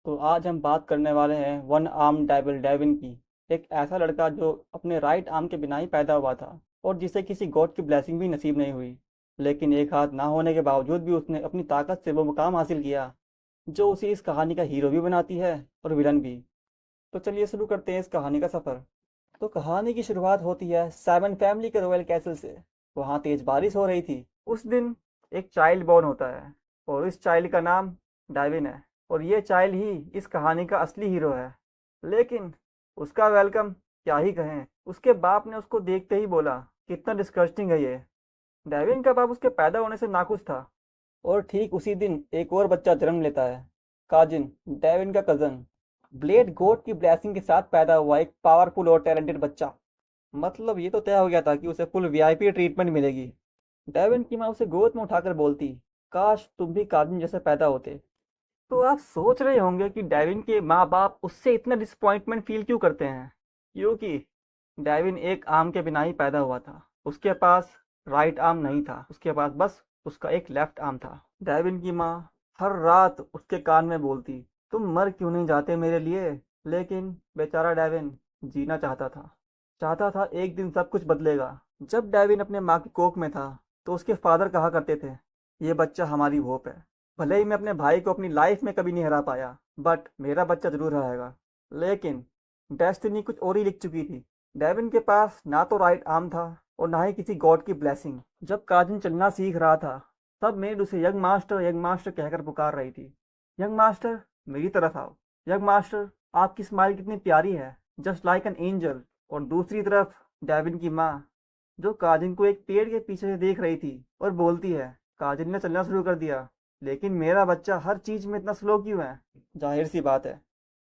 तो आज हम बात करने वाले हैं वन आर्म डेविल डेविन की। एक ऐसा लड़का जो अपने राइट आर्म के बिना ही पैदा हुआ था और जिसे किसी गॉड की ब्लेसिंग भी नसीब नहीं हुई। लेकिन एक हाथ ना होने के बावजूद भी उसने अपनी ताकत से वो मुकाम हासिल किया जो उसे इस कहानी का हीरो भी बनाती है और विलन भी। तो चलिए शुरू करते हैं इस कहानी का सफ़र। तो कहानी की शुरुआत होती है साइमन फैमिली के रॉयल कैसल से। वहाँ तेज बारिश हो रही थी। उस दिन एक चाइल्ड बॉर्न होता है और इस चाइल्ड का नाम डाइविन है। और ये चाइल्ड ही इस कहानी का असली हीरो है। लेकिन उसका वेलकम क्या ही कहें। उसके बाप ने उसको देखते ही बोला, कितना डिस्गस्टिंग है ये। डाइविन का बाप उसके पैदा होने से नाखुश था। और ठीक उसी दिन एक और बच्चा जन्म लेता है, काजिन, डेविन का कजन। ब्लेड गॉड की ब्लेसिंग के साथ पैदा हुआ एक पावरफुल और टैलेंटेड बच्चा। मतलब ये तो तय हो गया था कि उसे फुल वीआईपी ट्रीटमेंट मिलेगी। डेविन की माँ उसे गोद में उठाकर बोलती, काश तुम भी काजिन जैसे पैदा होते। तो आप सोच रहे होंगे कि डेविन के माँ बाप उससे इतना डिसअपॉइंटमेंट फील क्यों करते हैं। क्योंकि डेविन एक आर्म के बिना ही पैदा हुआ था। उसके पास राइट आर्म नहीं था, उसके पास बस उसका एक लेफ्ट आर्म था। डेविन की माँ हर रात उसके कान में बोलती, तुम मर क्यों नहीं जाते मेरे लिए। लेकिन बेचारा डेविन जीना चाहता था एक दिन सब कुछ बदलेगा। जब डेविन अपने माँ की कोख में था तो उसके फादर कहा करते थे, ये बच्चा हमारी होप है। भले ही मैं अपने भाई को अपनी लाइफ में कभी नहीं हरा पाया, बट मेरा बच्चा जरूर रहेगा। लेकिन डेस्टिनी कुछ और ही लिख चुकी थी। डेविन के पास ना तो राइट आर्म था और ना ही किसी गॉड की ब्लेसिंग। जब काजिन चलना सीख रहा था तब मेड उसे यंग मास्टर कहकर पुकार रही थी। यंग मास्टर, मेरी तरफ आओ। यंग मास्टर, आपकी स्माइल कितनी प्यारी है, जस्ट लाइक एन एंजल। और दूसरी तरफ डेविन की माँ, जो काजिन को एक पेड़ के पीछे से देख रही थी और बोलती है, काजिन ने चलना शुरू कर दिया, लेकिन मेरा बच्चा हर चीज में इतना स्लो क्यों है। जाहिर सी बात है,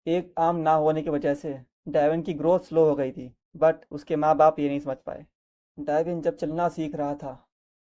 एक आम ना होने की वजह से डेविन की ग्रोथ स्लो हो गई थी। बट उसके माँ बाप ये नहीं समझ पाए। डेविन जब चलना सीख रहा था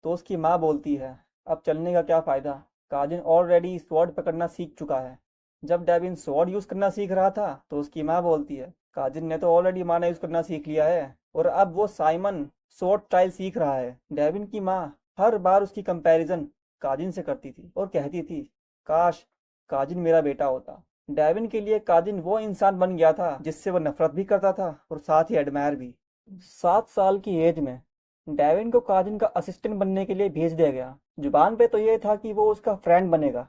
तो उसकी माँ बोलती है, अब चलने का क्या फ़ायदा, काजिन ऑलरेडी स्वॉर्ड पकड़ना सीख चुका है। जब डेविन स्वॉर्ड यूज़ करना सीख रहा था तो उसकी माँ बोलती है, काजिन ने तो ऑलरेडी माना यूज़ करना सीख लिया है और अब वो साइमन स्वॉर्ड स्टाइल सीख रहा है। डेविन की माँ हर बार उसकी कंपैरिजन काजिन से करती थी और कहती थी, काश काजिन मेरा बेटा होता। डेविन के लिए काजिन वो इंसान बन गया था जिससे वो नफरत भी करता था और साथ ही एडमायर भी। 7 साल की एज में डेविन को काजिन का असिस्टेंट बनने के लिए भेज दिया गया। जुबान पे तो ये था कि वो उसका फ्रेंड बनेगा,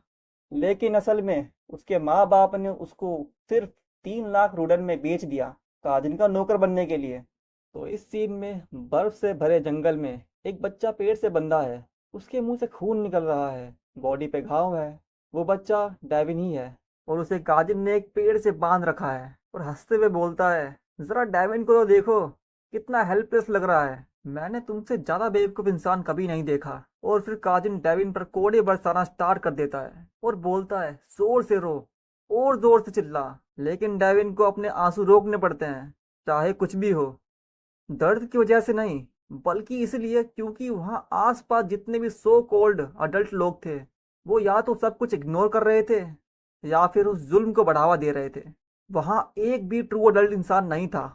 लेकिन असल में उसके माँ बाप ने उसको सिर्फ 3 लाख रुडन में बेच दिया काजिन का नौकर बनने के लिए। तो इस सीन में बर्फ से भरे जंगल में एक बच्चा पेड़ से बंधा है। उसके मुंह से खून निकल रहा है, बॉडी पे घाव है। वो बच्चा डेविन ही है और उसे काजिन ने एक पेड़ से बांध रखा है और हंसते हुए बोलता है, जरा डेविन को तो देखो, कितना हेल्पलेस लग रहा है। मैंने तुमसे ज्यादा बेवकूफ इंसान कभी नहीं देखा। और फिर काजिन डेविन पर कोड़े बरसाना स्टार्ट कर देता है और बोलता है, जोर से रो और जोर से चिल्ला। लेकिन डेविन को अपने आंसू रोकने पड़ते हैं, चाहे कुछ भी हो। दर्द की वजह से नहीं, बल्कि इसलिए क्योंकि वहां आसपास जितने भी सो कॉल्ड अडल्ट लोग थे, वो या तो सब कुछ इग्नोर कर रहे थे या फिर उस जुल्म को बढ़ावा दे रहे थे। वहां एक भी ट्रू अडल्ट इंसान नहीं था।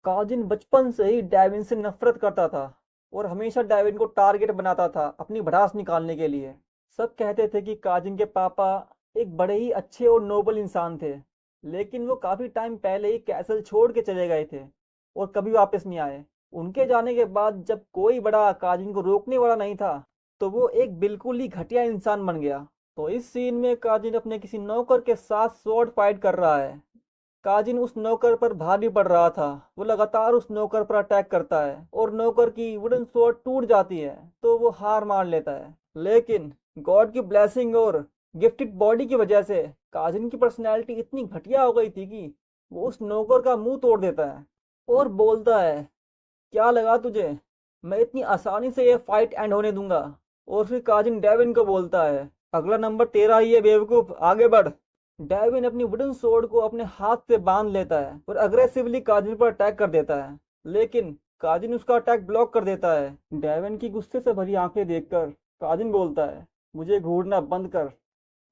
काजिन बचपन से ही डेविन से नफरत करता था और हमेशा डेविन को टारगेट बनाता था अपनी भड़ास निकालने के लिए। सब कहते थे कि काजिन के पापा एक बड़े ही अच्छे और नोबल इंसान थे, लेकिन वो काफी टाइम पहले ही कैसल छोड़ के चले गए थे और कभी वापस नहीं आए। उनके जाने के बाद जब कोई बड़ा काजिन को रोकने वाला नहीं था, तो वो एक बिल्कुल ही घटिया इंसान बन गया। तो इस सीन में काजिन अपने किसी नौकर के साथ स्वॉर्ड फाइट कर रहा है। काजिन उस नौकर पर भारी पड़ रहा था। वो लगातार उस नौकर पर अटैक करता है और नौकर की वुडन स्वॉर्ड टूट जाती है तो वो हार मान लेता है। लेकिन गॉड की ब्लेसिंग और गिफ्टेड बॉडी की वजह से काजिन की पर्सनैलिटी इतनी घटिया हो गई थी कि वो उस नौकर का मुंह तोड़ देता है और बोलता है, क्या लगा तुझे मैं इतनी आसानी से ये फाइट एंड होने दूंगा। और फिर काजिन डेविन को बोलता है, अगला नंबर तेरा ही है बेवकूफ, आगे बढ़। डेविन अपनी वुडन सोर्ड को अपने हाथ से बांध लेता है और अग्रेसिवली काजिन पर अटैक कर देता है। लेकिन काजिन उसका अटैक ब्लॉक कर देता है। डेविन की गुस्से से भरी आंखें देखकर काजिन बोलता है, मुझे घूरना बंद कर।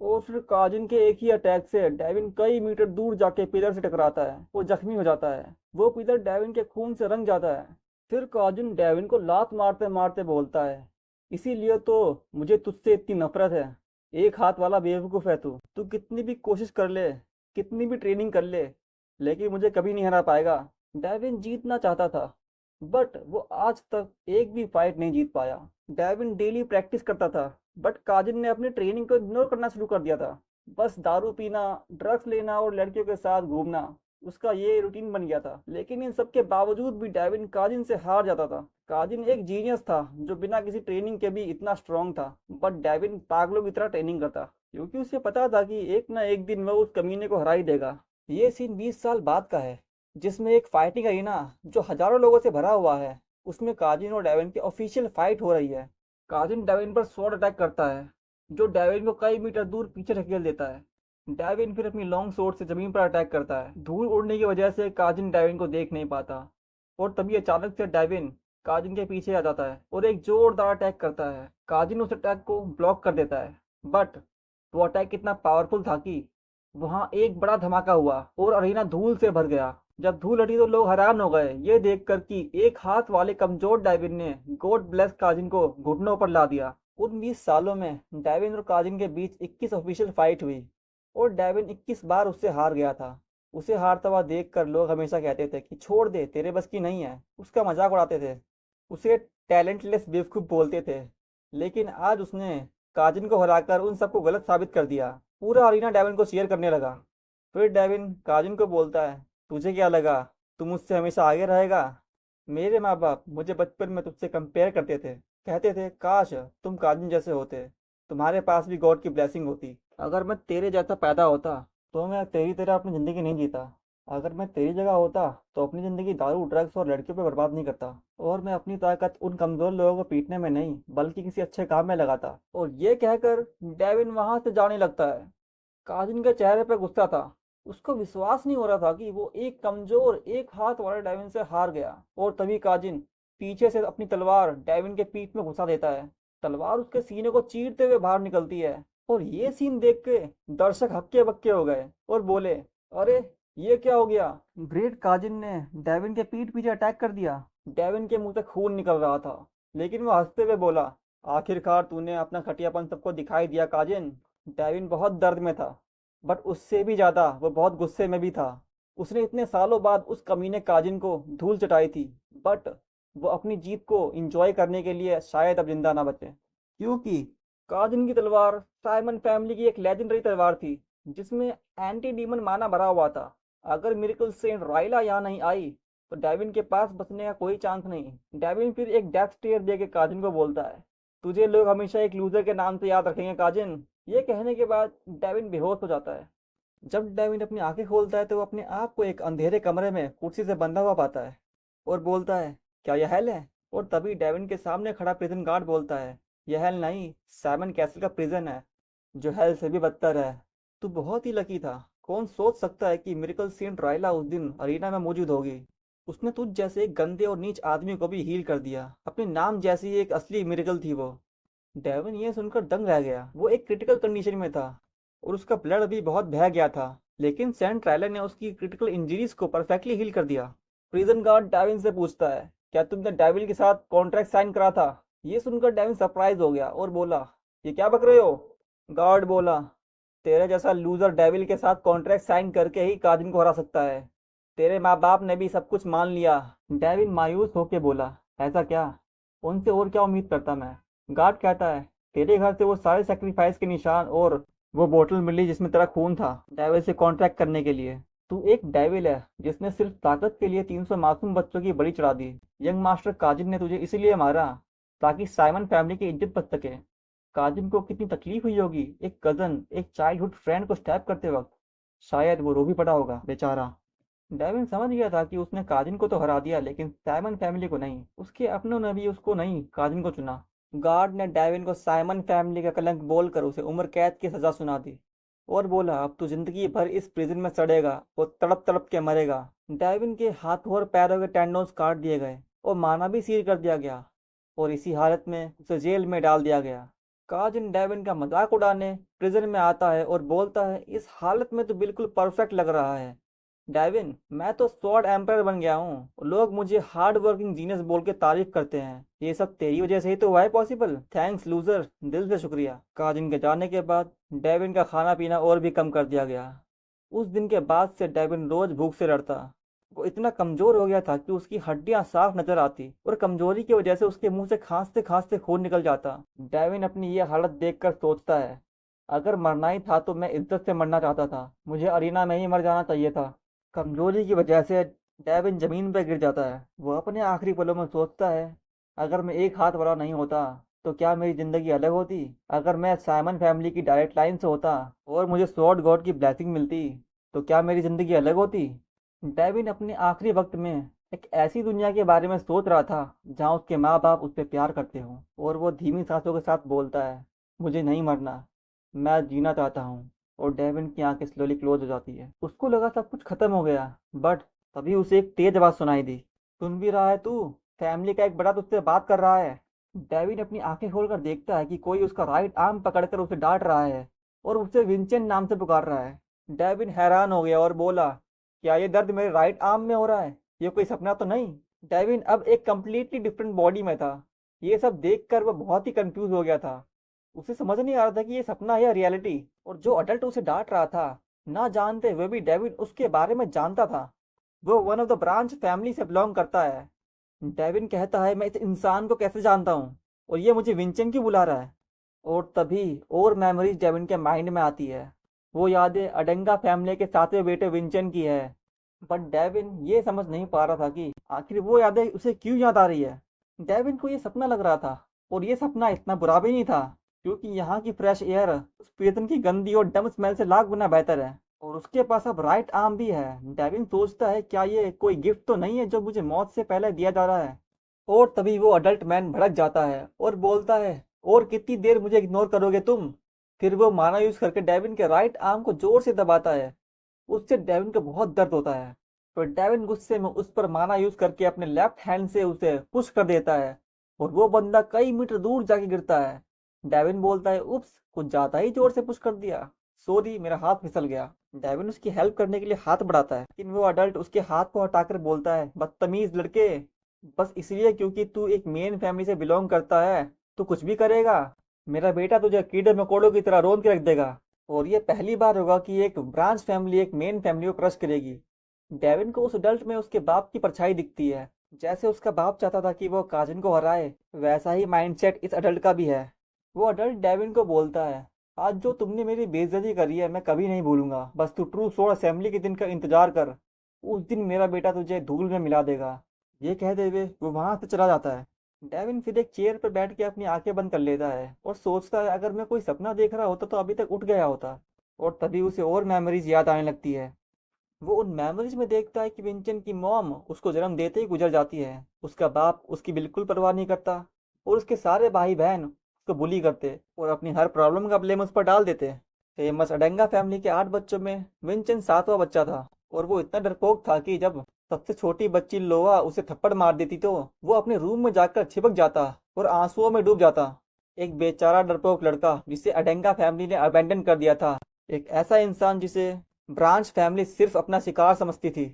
और फिर काजिन के एक ही अटैक से डेविन कई मीटर दूर जाके पिलर से टकराता है। वो जख्मी हो जाता है। वो पिलर डेविन के खून से रंग जाता है। फिर काजिन डेविन को लात मारते मारते बोलता है, इसीलिए तो मुझे तुझसे इतनी नफरत है। एक हाथ वाला बेवकूफ है तू। तू कितनी भी कोशिश कर ले, कितनी भी ट्रेनिंग कर ले, लेकिन मुझे कभी नहीं हरा पाएगा। डेविन जीतना चाहता था, बट वो आज तक एक भी फाइट नहीं जीत पाया। डेविन डेली प्रैक्टिस करता था, बट काजिन ने अपनी ट्रेनिंग को इग्नोर करना शुरू कर दिया था। बस दारू पीना, ड्रग्स लेना और लड़कियों के साथ घूमना उसका ये रूटीन बन गया था। लेकिन इन सब के बावजूद भी डेविन काजिन से हार जाता था। काजिन एक जीनियस था जो बिना किसी ट्रेनिंग के भी इतना स्ट्रांग था, बट डेविन पागलों की तरह ट्रेनिंग करता, क्योंकि उसे पता था कि एक ना एक दिन वह उस कमीने को हरा ही देगा। ये सीन 20 साल बाद का है, जिसमें एक फाइटिंग अरीना जो हजारों लोगों से भरा हुआ है, उसमें काजिन और डेविन की ऑफिशियल फाइट हो रही है। काजिन डेविन पर स्वॉर्ड अटैक करता है, जो डेविन को कई मीटर दूर पीछे ढकेल देता है। डेविन फिर अपनी लॉन्ग स्वॉर्ड से जमीन पर अटैक करता है। धूल उड़ने की वजह से काजिन डेविन को देख नहीं पाता, और तभी अचानक से डेविन काजिन के पीछे आ जाता है और एक जोरदार अटैक करता है। काजिन उस अटैक को ब्लॉक कर देता है, बट वो अटैक इतना पावरफुल था कि वहां एक बड़ा धमाका हुआ और अरीना धूल से भर गया। जब धूल हटी तो लोग हैरान हो गए ये देखकर कि एक हाथ वाले कमजोर डेविन ने गॉड ब्लेस काजिन को घुटनों पर ला दिया। उन 20 सालों में डेविन और काजिन के बीच 21 ऑफिशियल फाइट हुई, और डेविन 21 बार उससे हार गया था। उसे हारता हुआ देखकर लोग हमेशा कहते थे कि छोड़ दे, तेरे बस की नहीं है। उसका मजाक उड़ाते थे, उसे टैलेंटलेस बेवकूफ बोलते थे। लेकिन आज उसने काजिन को हराकर उन सबको गलत साबित कर दिया। पूरा अरीना डेविन को चीयर करने लगा। फिर डेविन काजिन को बोलता है, तुझे क्या लगा तू मुझसे हमेशा आगे रहेगा? मेरे माँ बाप मुझे बचपन में तुझसे कंपेयर करते थे, कहते थे काश तुम काजिन जैसे होते, तुम्हारे पास भी गॉड की ब्लेसिंग होती। अगर मैं तेरे जैसा पैदा होता तो मैं तेरी तरह अपनी ज़िंदगी नहीं जीता। अगर मैं तेरी जगह होता तो अपनी ज़िंदगी दारू, ड्रग्स और लड़कियों पे बर्बाद नहीं करता, और मैं अपनी ताकत उन कमज़ोर लोगों को पीटने में नहीं बल्कि किसी अच्छे काम में लगाता। और ये कहकर डेविन वहां से जाने लगता है। काजिन के चेहरे पर गुस्सा था। उसको विश्वास नहीं हो रहा था कि वो एक कमजोर, एक हाथ वाले डेविन से हार गया। और तभी काजिन पीछे से अपनी तलवार डेविन के पीठ में घुसा देता है। तलवार उसके सीने को चीरते हुए बाहर निकलती है, और ये सीन देख के दर्शक हक्के बक्के हो गए और बोले, अरे ये क्या हो गया? ग्रेट काजिन ने डेविन के पीठ पीछे अटैक कर दिया। डेविन के मुंह से खून निकल रहा था, लेकिन वो हंसते हुए बोला, आखिरकार तूने अपना खटियापन सबको दिखाई दिया काजिन। डेविन बहुत दर्द में था, बट उससे भी ज्यादा वो बहुत गुस्से में भी था। उसने इतने सालों बाद उस कमीने काजिन को धूल चटाई थी, बट वो अपनी जीत को एंजॉय करने के लिए शायद अब जिंदा ना बचे, क्योंकि काजिन की तलवार साइमन फैमिली की एक लेजेंडरी तलवार थी, जिसमें एंटी डीमन माना भरा हुआ था। अगर मिरेकल सेंट राइला यहाँ नहीं आई तो डेविन के पास बचने का कोई चांस नहीं। डेविन फिर एक डेथ स्टेयर दे के काजिन को बोलता है, तुझे लोग हमेशा एक लूजर के नाम से याद रखेंगे काजिन। ये कहने के बाद डेविन बेहोश हो जाता है। जब डेविन अपनी आंखें खोलता है तो वो अपने आप को एक अंधेरे कमरे में कुर्सी से बंधा हुआ पाता है, और बोलता है, क्या यह हेल है? और तभी डेविन के सामने खड़ा प्रिजन गार्ड बोलता है, यह हेल नहीं, साइमन कैसल का प्रिजन है, जो हेल से भी बदतर है। तू बहुत ही लकी था। कौन सोच सकता है कि मिरेकल सेंट राइला उस दिन अरीना में मौजूद होगी। उसने तुझ जैसे एक गंदे और नीच आदमी को भी हील कर दिया। अपने नाम जैसी एक असली मिरेकल थी वो। डेविन ये सुनकर दंग रह गया। वो एक क्रिटिकल कंडीशन में था और उसका ब्लड भी बहुत बह गया था, लेकिन सेंट रायलर ने उसकी क्रिटिकल इंजरीज को परफेक्टली हील कर दिया। प्रिजन गार्ड डेविन से पूछता है, क्या तुमने डेविल के साथ कॉन्ट्रैक्ट साइन करा था? ये सुनकर डेविन सरप्राइज हो गया और बोला, ये क्या बक रहे हो? गार्ड बोला, तेरे जैसा लूजर डेविल के साथ कॉन्ट्रैक्ट साइन करके ही काजिन को हरा सकता है। तेरे माँ बाप ने भी सब कुछ मान लिया। डेविन मायूस होके बोला, ऐसा क्या? उनसे और क्या उम्मीद करता मैं? गार्ड कहता है, तेरे घर से वो सारे सेक्रीफाइस के निशान और वो बोतल मिली जिसमें तेरा खून था डेविल से कॉन्ट्रैक्ट करने के लिए। तू एक डेविल है जिसने सिर्फ ताकत के लिए 300 मासूम बच्चों की बलि चढ़ा दी। यंग मास्टर काजिन ने तुझे इसीलिए मारा ताकि साइमन फैमिली की इज्जत बच सके। काजिन को कितनी तकलीफ हुई होगी एक कजन, एक चाइल्डहुड फ्रेंड को स्टैब करते वक्त। शायद वो रो भी पड़ा होगा बेचारा। डेविन समझ गया था कि उसने काजिन को तो हरा दिया, लेकिन साइमन फैमिली को नहीं। उसके अपनों ने भी उसको नहीं, काजिन को चुना। गार्ड ने डेविन को साइमन फैमिली का कलंक बोलकर उसे उम्र कैद की सजा सुना दी, और बोला, अब तू जिंदगी भर इस प्रिजन में सड़ेगा और तड़प तड़प के मरेगा। डेविन के हाथों और पैरों के टेंडोन्स काट दिए गए और माना भी सील कर दिया गया, और इसी हालत में उसे जेल में डाल दिया गया। काजिन डेविन का मजाक उड़ाने प्रिजन में आता है और बोलता है, इस हालत में तो बिल्कुल परफेक्ट लग रहा है। डेविन, मैं तो स्वॉर्ड एम्पायर बन गया हूँ। लोग मुझे हार्ड वर्किंग जीनियस बोल के तारीफ करते हैं। ये सब तेरी वजह से ही तो हुआ है पॉसिबल। थैंक्स लूजर, दिल से शुक्रिया। काजिन के जाने के बाद डेविन का खाना पीना और भी कम कर दिया गया। उस दिन के बाद से डेविन रोज भूख से लड़ता। वो इतना कमजोर हो गया था कि उसकी हड्डियां साफ नजर आती और कमजोरी की वजह से उसके मुंह से खांसते खांसते खून निकल जाता। डेविन अपनी ये हालत देखकर सोचता है, अगर मरना ही था तो मैं इज्जत से मरना चाहता था, मुझे अरीना में ही मर जाना चाहिए था। कमजोरी की वजह से डेविन जमीन पर गिर जाता है। वो अपने आखिरी पलों में सोचता है, अगर मैं एक हाथ वाला नहीं होता तो क्या मेरी जिंदगी अलग होती। अगर मैं साइमन फैमिली की डायरेक्ट लाइन से होता और मुझे स्वॉर्ड गॉड की ब्लेसिंग मिलती तो क्या मेरी जिंदगी अलग होती। डेविन अपने आखिरी वक्त में एक ऐसी दुनिया के बारे में सोच रहा था जहाँ उसके माँ बाप उससे प्यार करते हों, और वो धीमी सांसों के साथ बोलता है, मुझे नहीं मरना, मैं जीना चाहता हूँ। और डेविन की आंखें स्लोली क्लोज हो जाती है। उसको लगा सब कुछ खत्म हो गया, बट तभी उसे एक तेज आवाज सुनाई दी, सुन भी रहा है तू? फैमिली का एक बड़ा तुझसे बात कर रहा है। डेविन अपनी आंखें खोलकर देखता है कि कोई उसका राइट आर्म पकड़कर उसे डांट रहा है और उसे विंचेंट नाम से पुकार रहा है। डेविन हैरान हो गया और बोला, क्या ये दर्द मेरे राइट आर्म में हो रहा है? ये कोई सपना तो नहीं? डेविन अब एक कंप्लीटली डिफरेंट बॉडी में था। ये सब देखकर वह बहुत ही कंफ्यूज हो गया था। उसे समझ नहीं आ रहा था कि ये सपना है या रियलिटी। और जो अडल्ट उसे डांट रहा था, ना जानते हुए भी डेविन उसके बारे में जानता था। वो one of the branch family से बिलोंग करता है। डेविन कहता है, मैं इस इंसान को कैसे जानता हूँ और ये मुझे विंचेंट क्यों बुला रहा है। और तभी और मेमोरीज डेविन के माइंड में आती है। वो यादें अडेंगा फैमिली के सातवें बेटे विंचेंट की है। बट डेविन ये समझ नहीं पा रहा था कि आखिर वो यादें उसे क्यों याद आ रही है। डेविन को ये सपना लग रहा था, और ये सपना इतना बुरा भी नहीं था, क्योंकि यहाँ की फ्रेश एयर उस प्रियतम की गंदी और डम स्मेल से लाख गुना बेहतर है। और उसके पास अब राइट आर्म भी है। डेविन सोचता है, क्या ये कोई गिफ्ट तो नहीं है जो मुझे मौत से पहले दिया जा रहा है। और तभी वो अडल्ट मैन भड़क जाता है और बोलता है, और कितनी देर मुझे इग्नोर करोगे तुम? फिर वो माना यूज करके डेविन के राइट आर्म को जोर से दबाता है। उससे डेविन को बहुत दर्द होता है। तो डेविन गुस्से में उस पर माना यूज करके अपने लेफ्ट हैंड से उसे पुश कर देता है, और वो बंदा कई मीटर दूर जाके गिरता है। डेविन बोलता है, उप्स, कुछ ज्यादा ही जोर से पुश कर दिया, सॉरी मेरा हाथ फिसल गया। डेविन उसकी हेल्प करने के लिए हाथ बढ़ाता है, लेकिन वो अडल्ट उसके हाथ को हटाकर बोलता है, बदतमीज लड़के, बस इसलिए क्योंकि तू एक मेन फैमिली से बिलोंग करता है तो कुछ भी करेगा? मेरा बेटा तुझे कीड़े मकोड़ों की तरह रोन के रख देगा। और ये पहली बार होगा कि एक ब्रांच फैमिली एक मेन फैमिली को क्रश करेगी। डेविन को उस अडल्ट में उसके बाप की परछाई दिखती है। जैसे उसका बाप चाहता था कि वो काजिन को हराए, वैसा ही माइंडसेट इस अडल्ट का भी है। वो अडल्ट डेविन को बोलता है, आज जो तुमने मेरी बेइज्जती करी है मैं कभी नहीं भूलूंगा, बस तू ट्रू सोल असेंबली के दिन का इंतजार कर। उस दिन मेरा बेटा तुझे धूल में मिला देगा। ये कहते हुए वो वहां से चला जाता है। डेविन फिर एक चेयर पर बैठ के अपनी आंखें बंद कर लेता है और सोचता है, अगर मैं कोई सपना देख रहा होता तो अभी तक उठ गया होता। और तभी उसे और मेमोरीज याद आने लगती है। वो उन मेमोरीज में देखता है कि विंचन की मॉम उसको जन्म देते ही गुजर जाती है। उसका बाप उसकी बिल्कुल परवाह नहीं करता, और उसके सारे भाई बहन उसको बुली करते और अपनी हर प्रॉब्लम का ब्लेम उस पर डाल देते। फेमस अडेंगा फैमिली के 8 बच्चों में विंचन सातवां बच्चा था, और वो इतना डरपोक था कि जब सबसे छोटी बच्ची लोआ उसे थप्पड़ मार देती तो वो अपने रूम में जाकर छिपक जाता और आंसुओं में डूब जाता। एक बेचारा डरपोक लड़का जिसे अडेंगा फैमिली ने अबेंडन कर दिया था। एक ऐसा इंसान जिसे ब्रांच फैमिली सिर्फ अपना शिकार समझती थी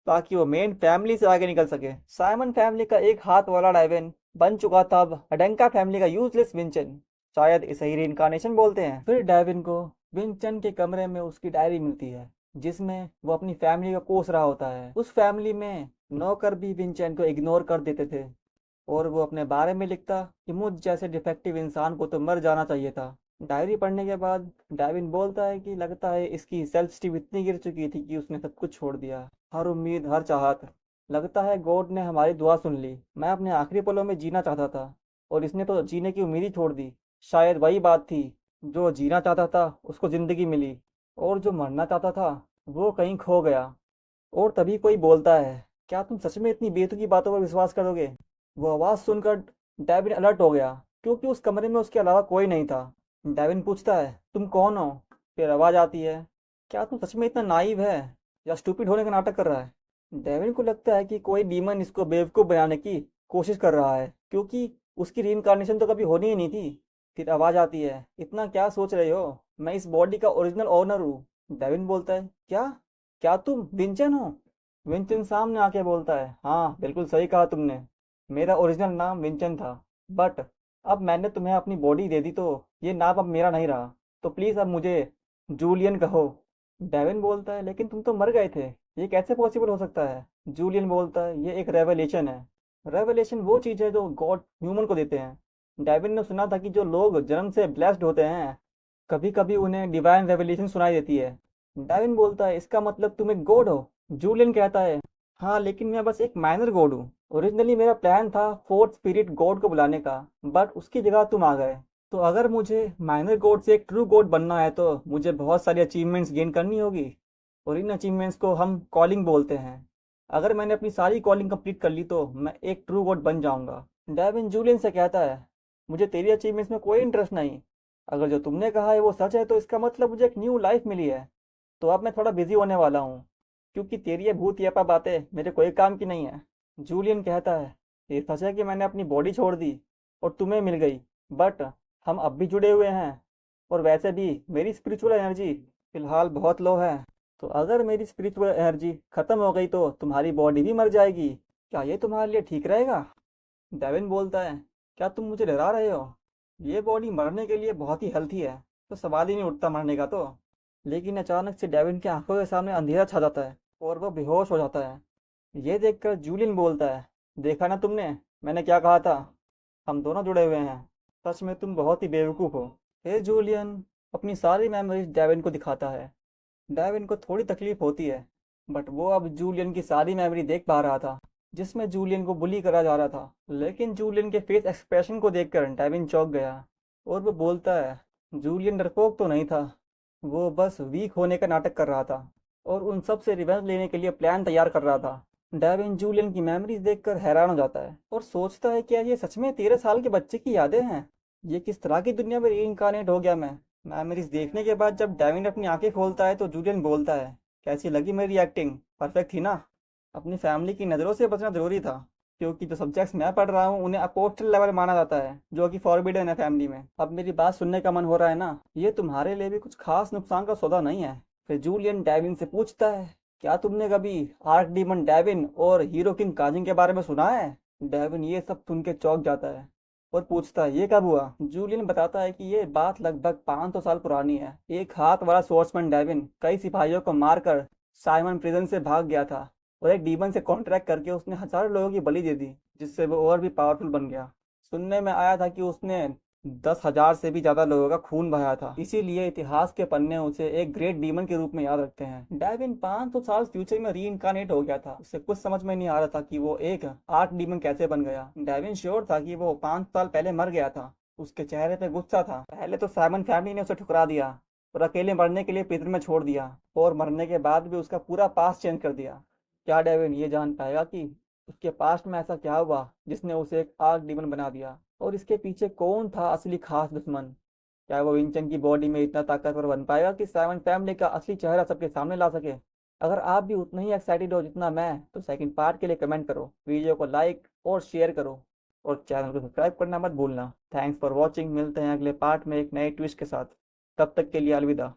ताकि वो मेन फैमिली से आगे निकल सके। साइमन फैमिली का एक हाथ वाला डाइवेन बन चुका था अब अडेंका फैमिली का यूजलेस विंचन। शायद इसे ही रिइंकार्नेशन बोलते हैं। फिर डाइविन को विंचन के कमरे में उसकी डायरी मिलती है, जिसमें वो अपनी फैमिली को कोस रहा होता है। उस फैमिली में नौकर भी विंचन को इग्नोर कर देते थे, और वो अपने बारे में लिखता कि मुझ जैसे डिफेक्टिव इंसान को तो मर जाना चाहिए था। डायरी पढ़ने के बाद डाविन बोलता है कि लगता है इसकी सेल्फ स्टीम इतनी गिर चुकी थी कि उसने सब कुछ छोड़ दिया, हर उम्मीद, हर चाहत। लगता है गॉड ने हमारी दुआ सुन ली। मैं अपने आखिरी पलों में जीना चाहता था और इसने तो जीने की उम्मीद ही छोड़ दी। शायद वही बात थी, जो जीना चाहता था उसको जिंदगी मिली, और जो मरना चाहता था वो कहीं खो गया। और तभी कोई बोलता है, क्या तुम सच में इतनी बेतुकी बातों पर विश्वास करोगे? वो आवाज़ सुनकर डेविन अलर्ट हो गया, क्योंकि उस कमरे में उसके अलावा कोई नहीं था। डेविन पूछता है, तुम कौन हो? फिर आवाज़ आती है, क्या तुम सच में इतना नाइव है या स्टूपिड होने का नाटक कर रहा है? डेविन को लगता है कि कोई डीमन इसको बेवकूफ़ बनाने की कोशिश कर रहा है, क्योंकि उसकी रीइंकार्नेशन तो कभी होनी ही नहीं थी। फिर आवाज़ आती है, इतना क्या सोच रहे हो, मैं इस बॉडी का ओरिजिनल ओनर हूँ। डेविन बोलता है, क्या? क्या तुम विंचन हो? विंचन सामने आके बोलता है, हाँ बिल्कुल सही कहा तुमने, मेरा ओरिजिनल नाम विंचन था, बट अब मैंने तुम्हें अपनी बॉडी दे दी तो ये नाम अब मेरा नहीं रहा, तो प्लीज़ अब मुझे जूलियन कहो। डेविन बोलता है, लेकिन तुम तो मर गए थे, ये कैसे पॉसिबल हो सकता है? जूलियन बोलता है, ये एक रेवलेशन है। रेवलेशन वो चीज़ है जो गॉड ह्यूमन को देते हैं। डेविन ने सुना था कि जो लोग जन्म से ब्लेस्ड होते हैं, कभी कभी उन्हें डिवाइन रेवलेशन सुनाई देती है। डेविन बोलता है, इसका मतलब तुम एक गॉड हो? जूलियन कहता है, हाँ, लेकिन मैं बस एक माइनर गॉड हूँ। ओरिजिनली मेरा प्लान था फोर्थ स्पिरिट गॉड को बुलाने का, बट उसकी जगह तुम आ गए। तो अगर मुझे माइनर गॉड से एक ट्रू गॉड बनना है तो मुझे बहुत सारी अचीवमेंट्स गेन करनी होगी, और इन अचीवमेंट्स को हम कॉलिंग बोलते हैं। अगर मैंने अपनी सारी कॉलिंग कंप्लीट कर ली तो मैं एक ट्रू गॉड बन जाऊंगा। डेविन जूलियन से कहता है, मुझे तेरी अचीवमेंट्स में कोई इंटरेस्ट नहीं। अगर जो तुमने कहा है वो सच है तो इसका मतलब मुझे एक न्यू लाइफ मिली है। तो अब मैं थोड़ा बिजी होने वाला हूँ, क्योंकि तेरी ये भूत यापा बातें मेरे कोई काम की नहीं है। जूलियन कहता है, ये सच है कि मैंने अपनी बॉडी छोड़ दी और तुम्हें मिल गई, बट हम अब भी जुड़े हुए हैं। और वैसे भी मेरी स्पिरिचुअल एनर्जी फिलहाल बहुत लो है। तो अगर मेरी स्पिरिचुअल एनर्जी खत्म हो गई तो तुम्हारी बॉडी भी मर जाएगी। क्या ये तुम्हारे लिए ठीक रहेगा? डेविन बोलता है, क्या तुम मुझे डरा रहे हो? ये बॉडी मरने के लिए बहुत ही हेल्थी है, तो सवाल ही नहीं उठता मरने का तो। लेकिन अचानक से डेविन की आंखों के सामने अंधेरा छा जाता है और वह बेहोश हो जाता है। ये देखकर जूलियन बोलता है, देखा ना तुमने, मैंने क्या कहा था, हम दोनों जुड़े हुए हैं। सच में तुम बहुत ही बेवकूफ़ हो। फिर जूलियन अपनी सारी मेमोरीज डेविन को दिखाता है। डेविन को थोड़ी तकलीफ होती है, बट वो अब जूलियन की सारी मेमोरी देख पा रहा था, जिसमें जूलियन को बुली करा जा रहा था। लेकिन जूलियन के फेस एक्सप्रेशन को देखकर डेविन चौंक गया और वो बोलता है, जूलियन डरपोक तो नहीं था, वो बस वीक होने का नाटक कर रहा था और उन सब से रिवेंज लेने के लिए प्लान तैयार कर रहा था। डेविन जूलियन की मेमोरीज देखकर हैरान हो जाता है और सोचता है, क्या ये सच में 13 साल के बच्चे की यादें हैं? ये किस तरह की दुनिया में री हो गया मैं? मेमोरीज देखने के बाद जब डेविन अपनी आंखें खोलता है तो जूलियन बोलता है, कैसी लगी मेरी एक्टिंग? परफेक्ट थी ना? अपनी फैमिली की नज़रों से बचना जरूरी था, क्योंकि जो सब्जेक्ट्स मैं पढ़ रहा हूँ उन्हें अपोस्टल लेवल माना जाता है, जो कि फॉरबिडन है फैमिली में। अब मेरी बात सुनने का मन हो रहा है ना? ये तुम्हारे लिए भी कुछ खास नुकसान का सौदा नहीं है। फिर जूलियन डेविन से पूछता है, क्या तुमने कभी आर्क डीमन डेविन और हीरो किंग काजिन के बारे में सुना है? डेविन ये सब सुन के चौंक जाता है और पूछता है, ये कब हुआ? जूलियन बताता है कि ये बात लगभग 500 साल पुरानी है। एक हाथ वाला स्वॉर्ड्समैन डेविन कई सिपाहियों को मारकर साइमन प्रिजन से भाग गया था, और एक डीमन से कॉन्ट्रैक्ट करके उसने हजारों लोगों की बलि दे दी, जिससे वो और भी पावरफुल बन गया। सुनने में आया था कि उसने 10,000 से भी ज्यादा लोगों का खून बहाया था, इसीलिए इतिहास के पन्ने उसे एक ग्रेट डीमन के रूप में याद रखते हैं। डेविन 500 साल फ्यूचर में री इनकारनेट हो गया था। उसे कुछ समझ में नहीं आ रहा था कि वो एक आर्क डीमन कैसे बन गया। डेविन श्योर था कि वो 5 साल पहले मर गया था। उसके चेहरे पे गुस्सा था। पहले तो साइमन फैमिली ने उसे ठुकरा दिया और अकेले मरने के लिए प्रिजन में छोड़ दिया, और मरने के बाद भी उसका पूरा पास्ट चेंज कर दिया। क्या डेविन ये जान पाएगा कि उसके पास्ट में ऐसा क्या हुआ जिसने उसे एक आर्क डीमन बना दिया, और इसके पीछे कौन था असली खास दुश्मन? क्या वो विंचन की बॉडी में इतना ताकतवर बन पाएगा कि साइमन फैमिली का असली चेहरा सबके सामने ला सके? अगर आप भी उतना ही एक्साइटेड हो जितना मैं, तो सेकंड पार्ट के लिए कमेंट करो, वीडियो को लाइक और शेयर करो, और चैनल को सब्सक्राइब करना मत भूलना। Thanks for watching. मिलते हैं अगले पार्ट में एक नए ट्विस्ट के साथ। तब तक के लिए अलविदा।